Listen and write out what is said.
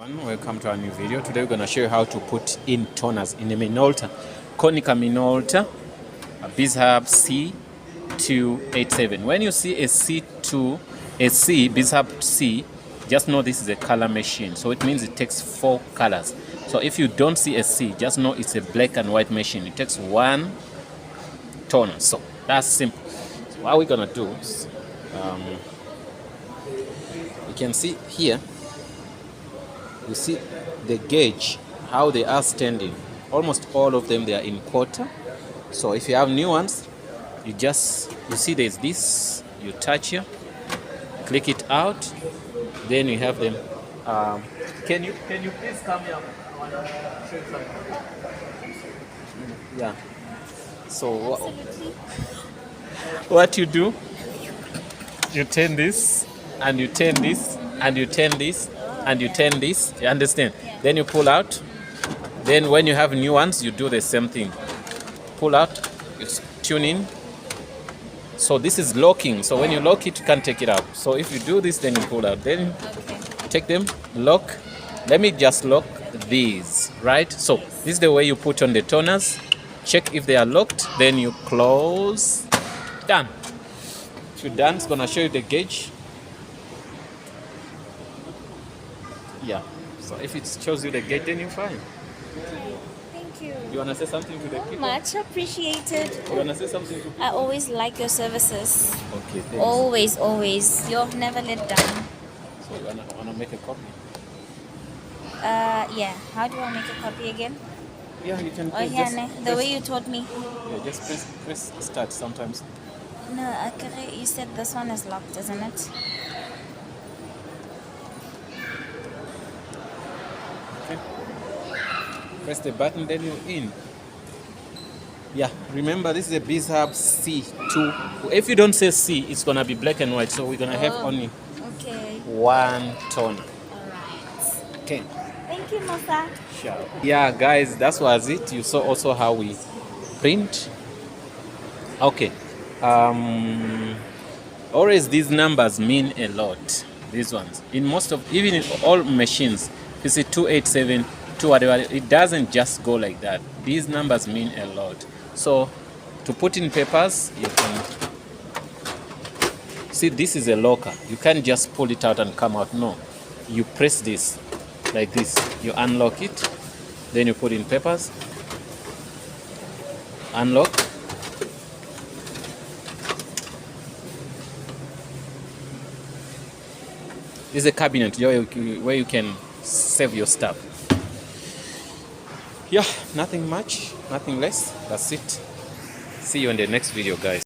Welcome to our new video. Today we're going to show you how to put in toners in a Minolta, Konica Minolta, a Bizhub c287. When you see a Bizhub C, just know this is a color machine. So it means it takes 4 colors. So if you don't see a C, just know it's a black and white machine. It takes 1 toner. So that's simple. So what we're going to do is, you can see here, you see the gauge, how they are standing. Almost all of them, they are in quarter. So if you have new ones, you see there's this, you touch here, click it out, then you have them. Can you please come here? I want to show you something. Yeah. So what you do, you turn this, and you turn this, and you turn this, and you turn this, you understand? Yeah. Then you pull out. Then when you have new ones, you do the same thing. Pull out, you tune in. So this is locking. So when you lock it, you can't take it out. So if you do this, then you pull out. Then take them, lock. Let me just lock these, right? So this is the way you put on the toners. Check if they are locked. Then you close. Done. If you're done, it's gonna show you the gauge. Yeah, so if it shows you the gauge, then you're fine. Thank you. You want to say something to the people? Much appreciated. You want to say something to people? I always like your services. Okay, thanks. Always, always. You're never let down. So you want to make a copy? Yeah. How do I make a copy again? Yeah, you can. Oh, yeah, the way you taught me. Yeah, just press start sometimes. No, you said this one is locked, isn't it? Okay. Press the button, then you're in. Yeah, remember this is a Bizhub C2. If you don't say C, it's gonna be black and white. So we're gonna have only 1 toner. Alright. Okay. Thank you, Mosa. Sure. Yeah, guys, that was it. You saw also how we print. Okay. Always these numbers mean a lot. These ones. Even in all machines, you see 287, 2 whatever, it doesn't just go like that. These numbers mean a lot. So to put in papers, you can see this is a locker. You can't just pull it out and come out. No. You press this like this. You unlock it. Then you put in papers. Unlock. This is a cabinet where you can save your stuff. Yeah, nothing much, nothing less. That's it. See you in the next video, guys.